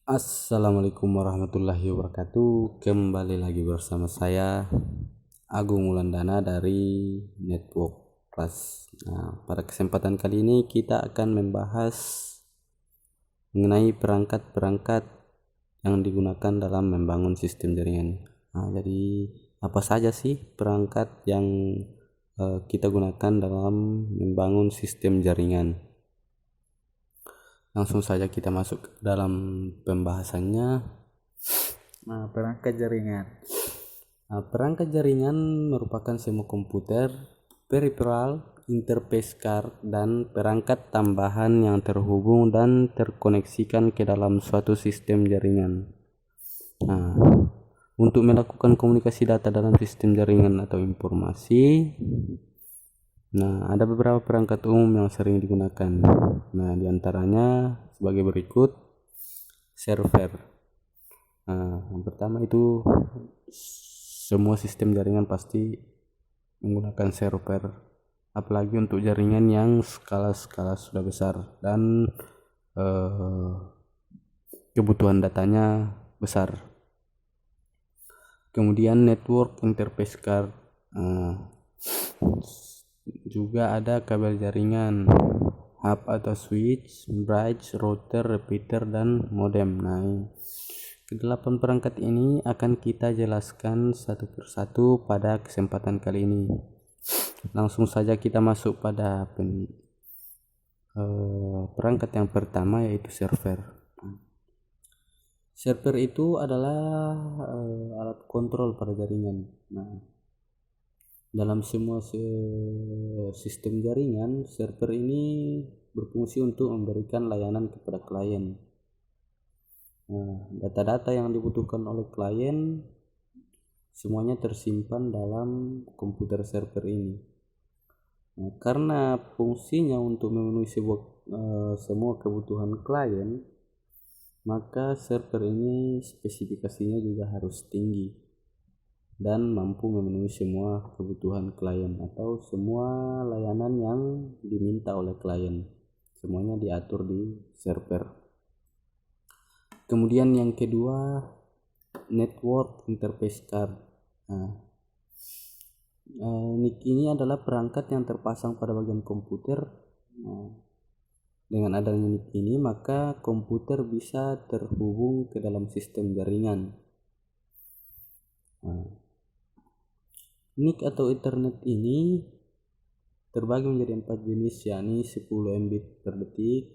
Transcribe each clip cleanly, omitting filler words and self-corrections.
Assalamualaikum warahmatullahi wabarakatuh. Kembali lagi bersama saya Agung Wulandana dari Network Plus. Nah, pada kesempatan kali ini kita akan membahas mengenai perangkat-perangkat yang digunakan dalam membangun sistem jaringan. Jadi apa saja sih perangkat yang kita gunakan dalam membangun sistem jaringan? Langsung saja kita masuk ke dalam pembahasannya. Perangkat jaringan. Perangkat jaringan merupakan semua komputer, peripheral, interface card, dan perangkat tambahan yang terhubung dan terkoneksikan ke dalam suatu sistem jaringan. Untuk melakukan komunikasi data dalam sistem jaringan atau informasi, ada beberapa perangkat umum yang sering digunakan. Diantaranya sebagai berikut: server. Yang pertama itu semua sistem jaringan pasti menggunakan server, apalagi untuk jaringan yang skala sudah besar dan kebutuhan datanya besar. Kemudian network interface card. Juga ada kabel jaringan, hub atau switch, bridge, router, repeater, dan modem. Kedelapan perangkat ini akan kita jelaskan satu persatu pada kesempatan kali ini. Langsung saja kita masuk pada perangkat yang pertama, yaitu server. Server itu adalah alat kontrol pada jaringan. Dalam semua sistem jaringan, server ini berfungsi untuk memberikan layanan kepada klien. Data-data yang dibutuhkan oleh klien semuanya tersimpan dalam komputer server ini. Karena fungsinya untuk memenuhi semua kebutuhan klien, maka server ini spesifikasinya juga harus tinggi dan mampu memenuhi semua kebutuhan klien atau semua layanan yang diminta oleh klien. Semuanya diatur di server. Kemudian yang kedua, network interface card. Ini adalah perangkat yang terpasang pada bagian komputer. Dengan adanya NIC ini, maka komputer bisa terhubung ke dalam sistem jaringan. NIC atau Ethernet ini terbagi menjadi 4 jenis, yakni 10 Mbit per detik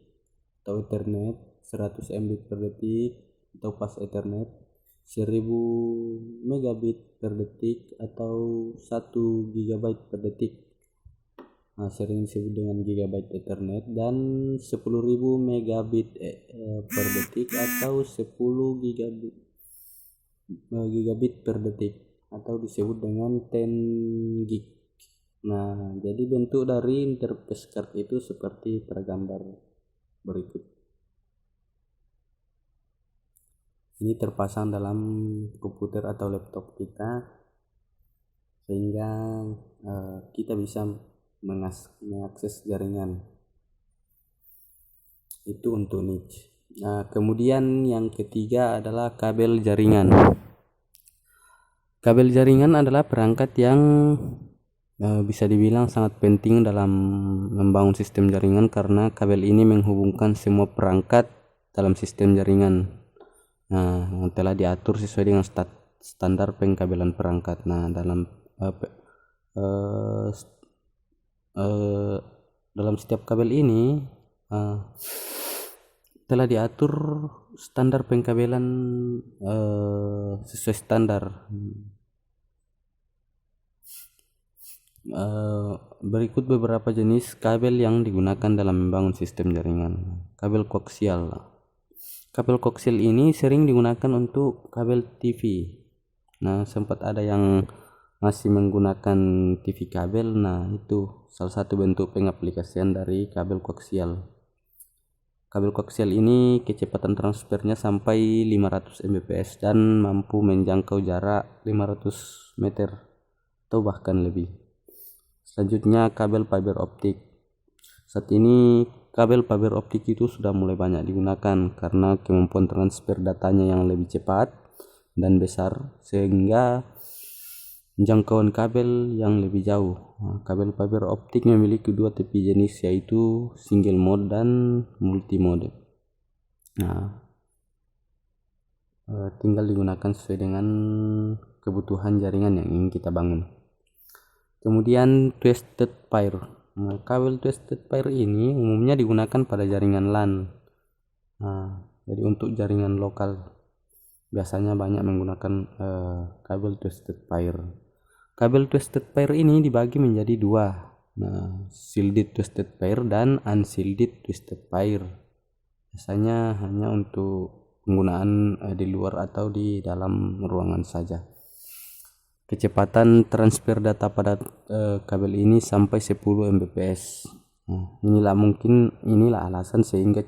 atau Ethernet, 100 Mbit per detik atau fast Ethernet, 1000 megabit per detik atau 1 GB per detik, sering disebut dengan gigabyte Ethernet, dan 10.000 megabit per detik atau 10 gigabit per detik atau disebut dengan 10 gig. Jadi bentuk dari interface card itu seperti pada gambar berikut. Ini terpasang dalam komputer atau laptop kita sehingga kita bisa mengakses jaringan. Itu untuk NIC. Kemudian yang ketiga adalah kabel jaringan. Kabel jaringan adalah perangkat yang bisa dibilang sangat penting dalam membangun sistem jaringan karena kabel ini menghubungkan semua perangkat dalam sistem jaringan yang telah diatur sesuai dengan standar pengkabelan perangkat. Dalam setiap kabel ini telah diatur standar pengkabelan sesuai standar. Berikut beberapa jenis kabel yang digunakan dalam membangun sistem jaringan. Kabel koaksial. Kabel koaksial ini sering digunakan untuk kabel TV. Sempat ada yang masih menggunakan TV kabel. Itu salah satu bentuk pengaplikasian dari kabel koaksial. Kabel koaksial ini kecepatan transfernya sampai 500 Mbps dan mampu menjangkau jarak 500 meter atau bahkan lebih. Selanjutnya kabel fiber optik. Saat ini kabel fiber optik itu sudah mulai banyak digunakan karena kemampuan transfer datanya yang lebih cepat dan besar sehingga jangkauan kabel yang lebih jauh. Kabel fiber optik memiliki dua tipe jenis, yaitu single mode dan multi mode. Tinggal digunakan sesuai dengan kebutuhan jaringan yang ingin kita bangun. Kemudian twisted pair. Kabel twisted pair ini umumnya digunakan pada jaringan LAN. Jadi untuk jaringan lokal biasanya banyak menggunakan kabel twisted pair. Kabel twisted pair ini dibagi menjadi dua, shielded twisted pair dan unshielded twisted pair. Biasanya hanya untuk penggunaan di luar atau di dalam ruangan saja. Kecepatan transfer data pada kabel ini sampai 10 Mbps. Inilah alasan sehingga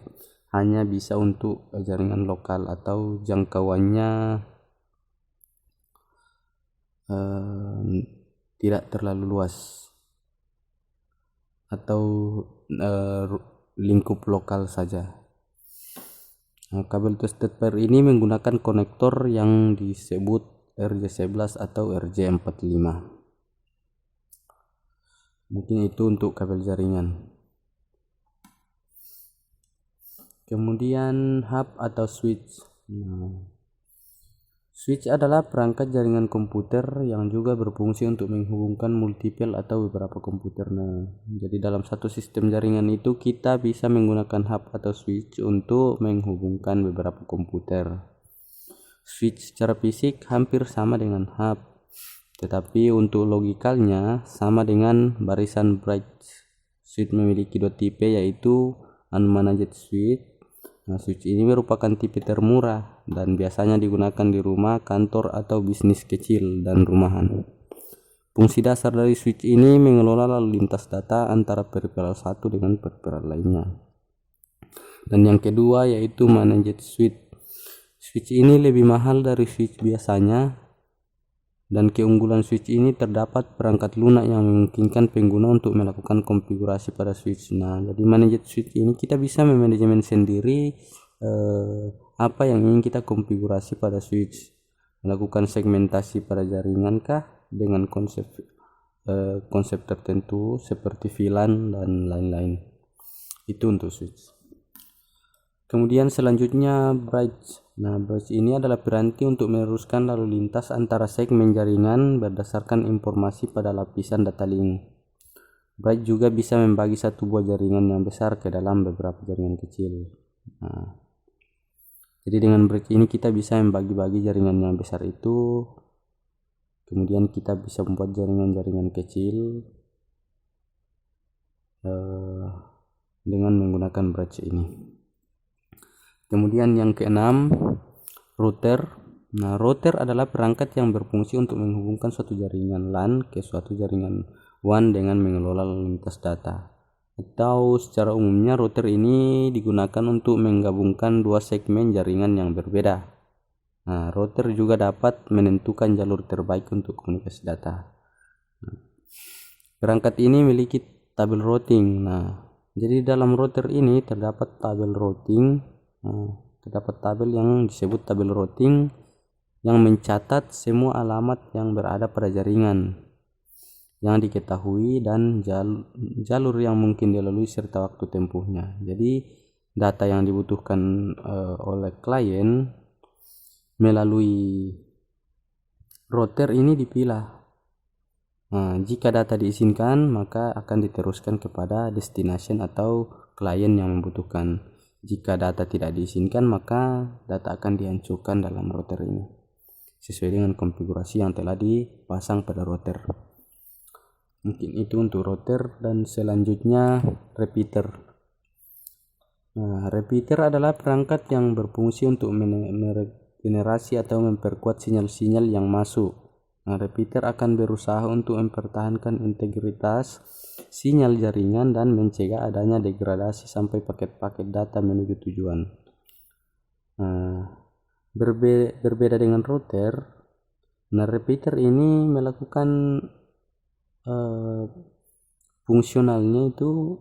hanya bisa untuk jaringan lokal atau jangkauannya tidak terlalu luas atau lingkup lokal saja. Kabel twisted pair ini menggunakan konektor yang disebut RJ11 atau RJ45. Mungkin itu untuk kabel jaringan. Kemudian hub atau switch. Switch adalah perangkat jaringan komputer yang juga berfungsi untuk menghubungkan multiple atau beberapa komputer. Jadi dalam satu sistem jaringan itu kita bisa menggunakan hub atau switch untuk menghubungkan beberapa komputer. Switch secara fisik hampir sama dengan hub, tetapi untuk logikalnya sama dengan barisan bridge. Switch memiliki dua tipe, yaitu unmanaged switch. Switch ini merupakan tipe termurah dan biasanya digunakan di rumah, kantor, atau bisnis kecil dan rumahan. Fungsi dasar dari switch ini mengelola lalu lintas data antara peripheral satu dengan peripheral lainnya. Dan yang kedua yaitu managed switch. Switch ini lebih mahal dari switch biasanya, dan keunggulan switch ini terdapat perangkat lunak yang memungkinkan pengguna untuk melakukan konfigurasi pada switch. Jadi managed switch ini kita bisa memanajemen sendiri apa yang ingin kita konfigurasi pada switch, melakukan segmentasi pada jaringan kah dengan konsep tertentu seperti VLAN dan lain-lain. Itu untuk switch. Kemudian selanjutnya bridge. Bridge ini adalah piranti untuk meneruskan lalu lintas antara segmen jaringan berdasarkan informasi pada lapisan data link. Bridge juga bisa membagi satu buah jaringan yang besar ke dalam beberapa jaringan kecil. Jadi dengan bridge ini kita bisa membagi-bagi jaringan yang besar itu, kemudian kita bisa membuat jaringan-jaringan kecil dengan menggunakan bridge ini. Kemudian yang keenam, router. Router adalah perangkat yang berfungsi untuk menghubungkan suatu jaringan LAN ke suatu jaringan WAN dengan mengelola lalu lintas data. Atau secara umumnya router ini digunakan untuk menggabungkan dua segmen jaringan yang berbeda. Router juga dapat menentukan jalur terbaik untuk komunikasi data. Perangkat ini memiliki tabel routing. Jadi dalam router ini terdapat tabel routing. Terdapat tabel yang disebut tabel routing yang mencatat semua alamat yang berada pada jaringan yang diketahui dan jalur yang mungkin dilalui serta waktu tempuhnya. Jadi data yang dibutuhkan oleh klien melalui router ini dipilah. Jika data diizinkan, maka akan diteruskan kepada destination atau klien yang membutuhkan. Jika data tidak diizinkan, maka data akan dihancurkan dalam router ini sesuai dengan konfigurasi yang telah dipasang pada router. Mungkin itu untuk router. Dan selanjutnya repeater. Repeater adalah perangkat yang berfungsi untuk meregenerasi atau memperkuat sinyal-sinyal yang masuk. Repeater akan berusaha untuk mempertahankan integritas sinyal jaringan dan mencegah adanya degradasi sampai paket-paket data menuju tujuan. Berbeda dengan router, repeater ini melakukan fungsionalnya itu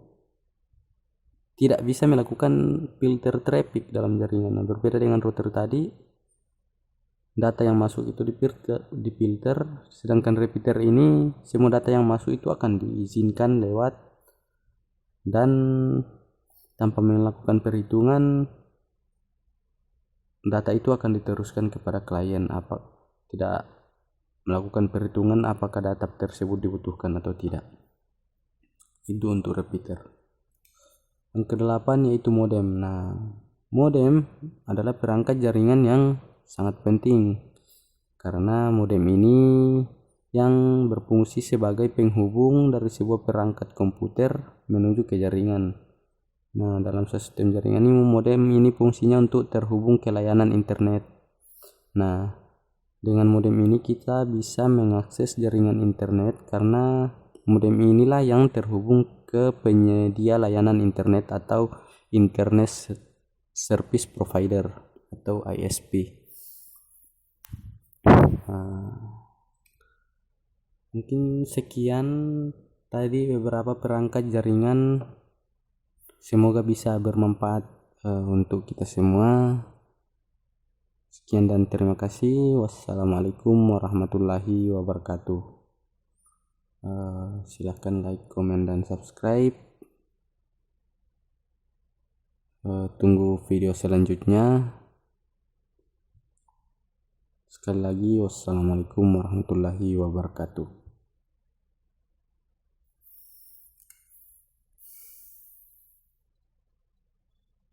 tidak bisa melakukan filter traffic dalam jaringan. Nah, berbeda dengan router tadi, data yang masuk itu difilter, sedangkan repeater ini semua data yang masuk itu akan diizinkan lewat, dan tanpa melakukan perhitungan data itu akan diteruskan kepada klien, tidak melakukan perhitungan apakah data tersebut dibutuhkan atau tidak. Itu untuk repeater. Yang kedelapan yaitu modem. Nah, modem adalah perangkat jaringan yang sangat penting karena modem ini yang berfungsi sebagai penghubung dari sebuah perangkat komputer menuju ke jaringan. Nah, dalam sistem jaringan ini modem ini fungsinya untuk terhubung ke layanan internet. Nah, dengan modem ini kita bisa mengakses jaringan internet karena modem inilah yang terhubung ke penyedia layanan internet atau Internet Service Provider atau ISP. Mungkin sekian tadi beberapa perangkat jaringan, semoga bisa bermanfaat untuk kita semua. Sekian dan terima kasih. Wassalamualaikum warahmatullahi wabarakatuh. Silahkan like, komen, dan subscribe. Tunggu video selanjutnya. Sekali lagi, wassalamualaikum warahmatullahi wabarakatuh.